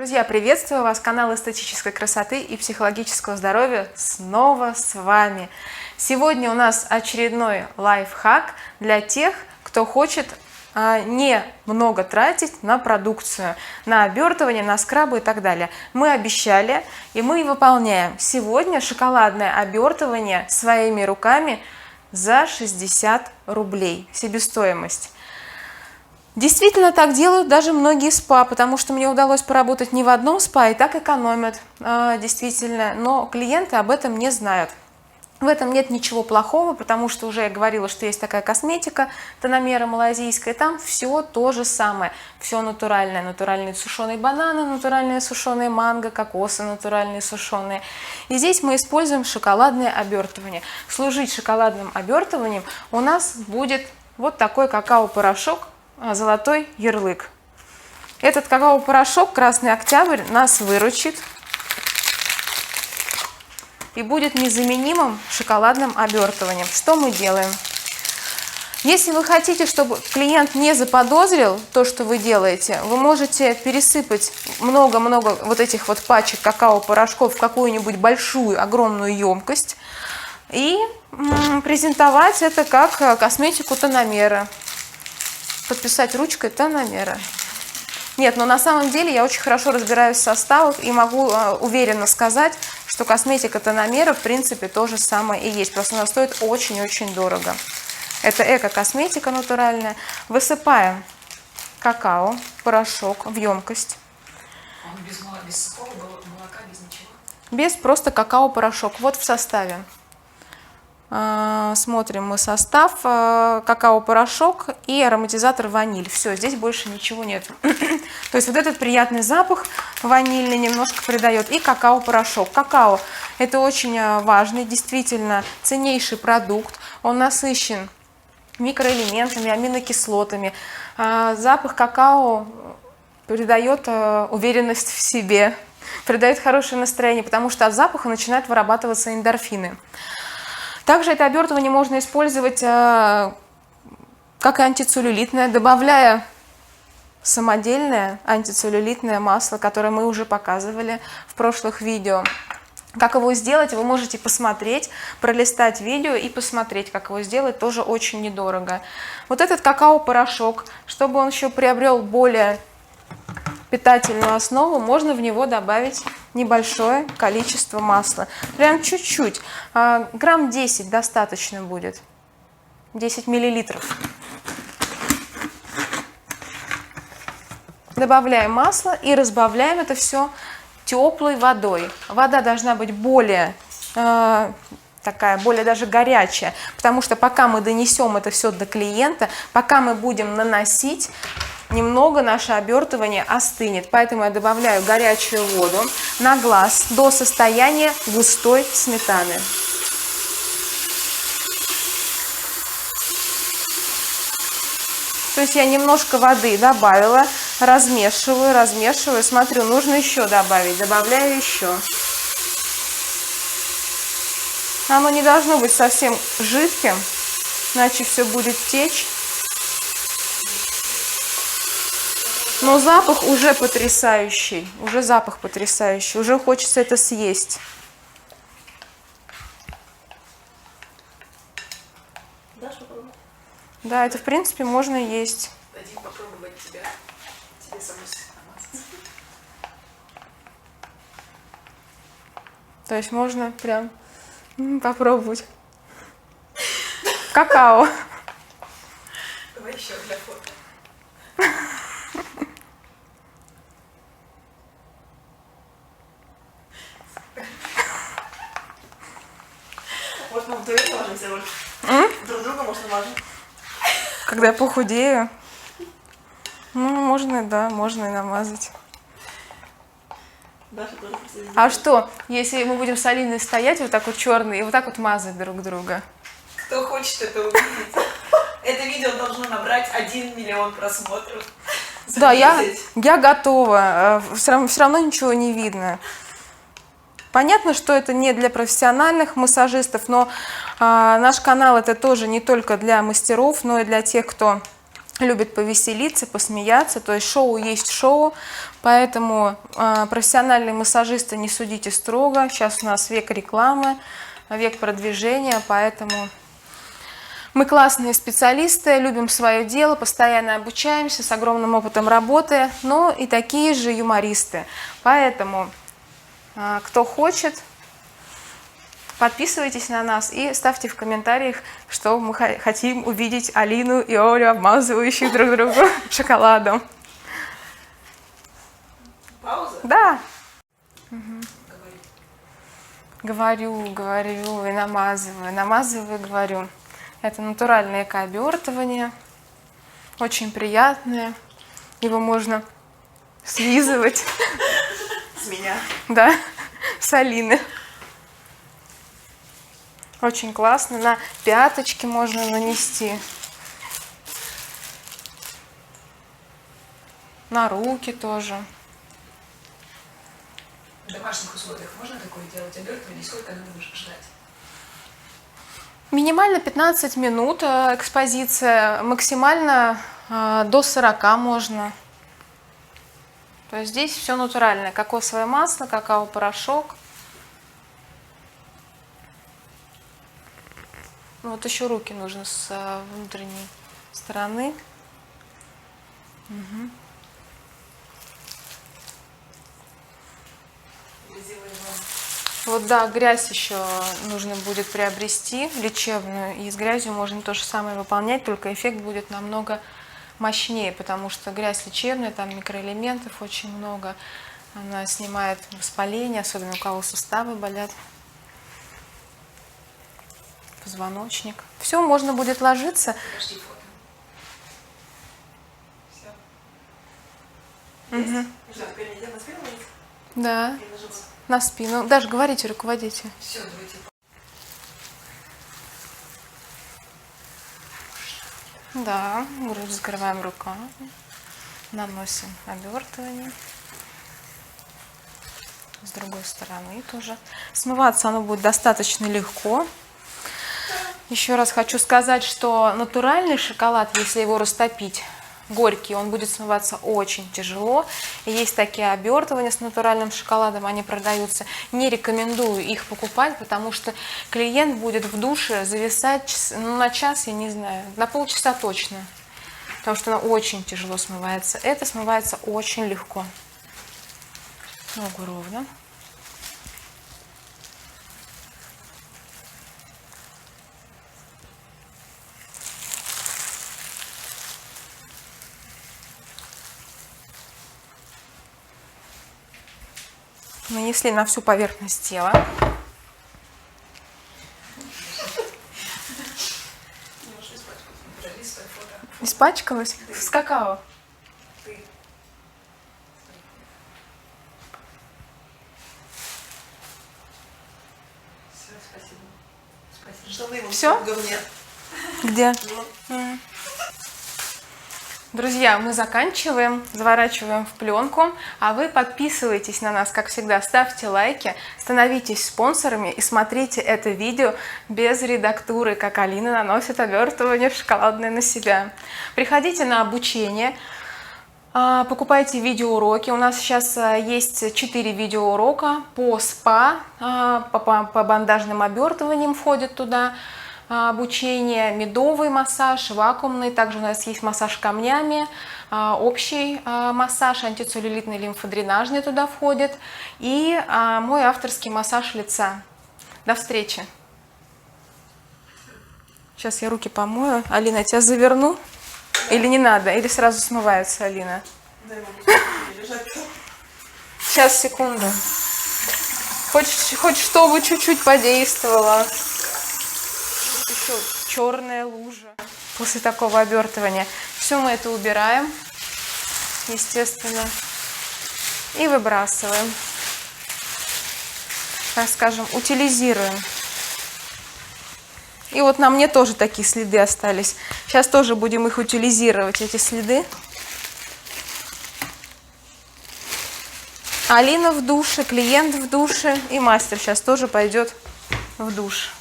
Друзья, приветствую вас! Канал эстетической красоты и психологического здоровья снова с вами. Сегодня у нас очередной лайфхак для тех, кто хочет не много тратить на продукцию, на обертывание, на скрабы и так далее. Мы обещали и мы выполняем. Сегодня шоколадное обертывание своими руками за 60 рублей. Себестоимость. Действительно так делают даже многие спа, потому что мне удалось поработать не в одном спа, и так экономят, действительно, но клиенты об этом не знают. В этом нет ничего плохого, потому что уже я говорила, что есть такая косметика Тономера малазийская, там все то же самое, все натуральное, натуральные сушеные бананы, натуральные сушеные манго, кокосы натуральные сушеные. И здесь мы используем шоколадное обертывание. Служить шоколадным обертыванием у нас будет вот такой какао-порошок, золотой ярлык. Этот какао-порошок Красный Октябрь нас выручит и будет незаменимым шоколадным обертыванием. Что мы делаем? Если вы хотите, чтобы клиент не заподозрил то, что вы делаете, вы можете пересыпать много-много вот этих вот пачек какао-порошков в какую-нибудь большую, огромную емкость и презентовать это как косметику Тономера. Подписать ручкой Тономера. Нет, но на самом деле я очень хорошо разбираюсь в составах и могу уверенно сказать, что косметика Тономера в принципе то же самое и есть. Просто она стоит очень-очень дорого. Это эко-косметика натуральная. Высыпаем какао, порошок в емкость. Он без сухого молока, без ничего? Без, просто какао-порошок. Вот в составе. Смотрим мы состав: какао-порошок и ароматизатор ваниль. Все, здесь больше ничего нет. То есть вот этот приятный запах ванильный немножко придает. И какао-порошок. Какао – это очень важный, действительно ценнейший продукт. Он насыщен микроэлементами, аминокислотами. Запах какао придает уверенность в себе, придает хорошее настроение, потому что от запаха начинают вырабатываться эндорфины. Также это обертывание можно использовать как и антицеллюлитное, добавляя самодельное антицеллюлитное масло, которое мы уже показывали в прошлых видео. Как его сделать, вы можете посмотреть, пролистать видео и посмотреть, как его сделать, тоже очень недорого. Вот этот какао-порошок, чтобы он еще приобрел более питательную основу, можно в него добавить небольшое количество масла. Прям чуть-чуть. Грамм 10 достаточно будет. 10 миллилитров. Добавляем масло и разбавляем это все теплой водой. Вода должна быть более более даже горячая, потому что пока мы донесем это все до клиента, пока мы будем наносить, немного наше обертывание остынет. Поэтому я добавляю горячую воду на глаз до состояния густой сметаны. То есть я немножко воды добавила, размешиваю, смотрю, нужно еще добавить, добавляю еще. Оно не должно быть совсем жидким, иначе все будет течь. Но запах уже потрясающий, уже хочется это съесть. Дашь попробовать? Да, это в принципе можно есть. Дадим попробовать тебе самой намазать. То есть можно прям попробовать. Какао. Давай еще для фото. Может, мы вдвоем намажемся, Оль? Друг друга можно намажем. Когда я похудею, можно, да, можно и намазать. Даша тоже присоединится. А что, если мы будем с Алиной стоять вот так вот черные и вот так вот мазать друг друга? Кто хочет это увидеть? Это видео должно набрать 1 миллион просмотров. Да, я готова. Все равно ничего не видно. Понятно, что это не для профессиональных массажистов, но наш канал это тоже не только для мастеров, но и для тех, кто любит повеселиться, посмеяться. То есть шоу есть шоу. Поэтому профессиональные массажисты, не судите строго. Сейчас у нас век рекламы, век продвижения, поэтому мы классные специалисты, любим свое дело, постоянно обучаемся, с огромным опытом работы, но и такие же юмористы. Поэтому, кто хочет, подписывайтесь на нас и ставьте в комментариях, что мы хотим увидеть Алину и Олю, обмазывающих друг друга шоколадом. Пауза? Да. Говори. Говорю и намазываю, говорю. Это натуральное эко-обертывание, очень приятное. Его можно слизывать. С меня. Да, с Алины. Очень классно. На пяточки можно нанести. На руки тоже. В домашних условиях можно такое делать? Обертывание, сколько надо ждать? Минимально 15 минут экспозиция, максимально до 40 можно. То есть здесь все натуральное. Кокосовое масло, какао-порошок. Вот еще руки нужно с внутренней стороны. Угу. Вот да, грязь еще нужно будет приобрести, лечебную, и с грязью можно то же самое выполнять, только эффект будет намного мощнее, потому что грязь лечебная, там микроэлементов очень много, она снимает воспаление, особенно у кого суставы болят, позвоночник. Все, можно будет ложиться. Подожди, фото. Все. Угу. Что, теперь нельзя на спину ложиться? Да, Или на живот? на спину. Даже говорите, руководите. Все, давайте. Да, грудь закрываем руками, наносим обертывание. С другой стороны тоже. Смываться оно будет достаточно легко. Еще раз хочу сказать, что натуральный шоколад, если его растопить, горький, он будет смываться очень тяжело. И есть такие обертывания с натуральным шоколадом, они продаются. Не рекомендую их покупать, потому что клиент будет в душе зависать на час, я не знаю, на полчаса точно. Потому что она очень тяжело смывается. Это смывается очень легко. Ногу ровно. Нанесли на всю поверхность тела. Испачкалась? С какао. Все? Где? Друзья, мы заканчиваем, заворачиваем в пленку, а вы подписывайтесь на нас, как всегда, ставьте лайки, становитесь спонсорами и смотрите это видео без редактуры, как Алина наносит обертывание шоколадное на себя. Приходите на обучение, покупайте видеоуроки. У нас сейчас есть 4 видеоурока по СПА, по бандажным обертываниям входит туда. Обучение, медовый массаж, вакуумный, также у нас есть массаж камнями, общий массаж, антицеллюлитный, лимфодренажный туда входит, и мой авторский массаж лица. До встречи! Сейчас я руки помою. Алина, я тебя заверну? Или не надо? Или сразу смывается, Алина? Сейчас, секунду. Хоть чтобы чуть-чуть подействовало. Еще черная лужа после такого обертывания. Все мы это убираем, естественно, и выбрасываем. Так скажем, утилизируем. И вот на мне тоже такие следы остались. Сейчас тоже будем их утилизировать, эти следы. Алина в душе, клиент в душе, и мастер сейчас тоже пойдет в душ.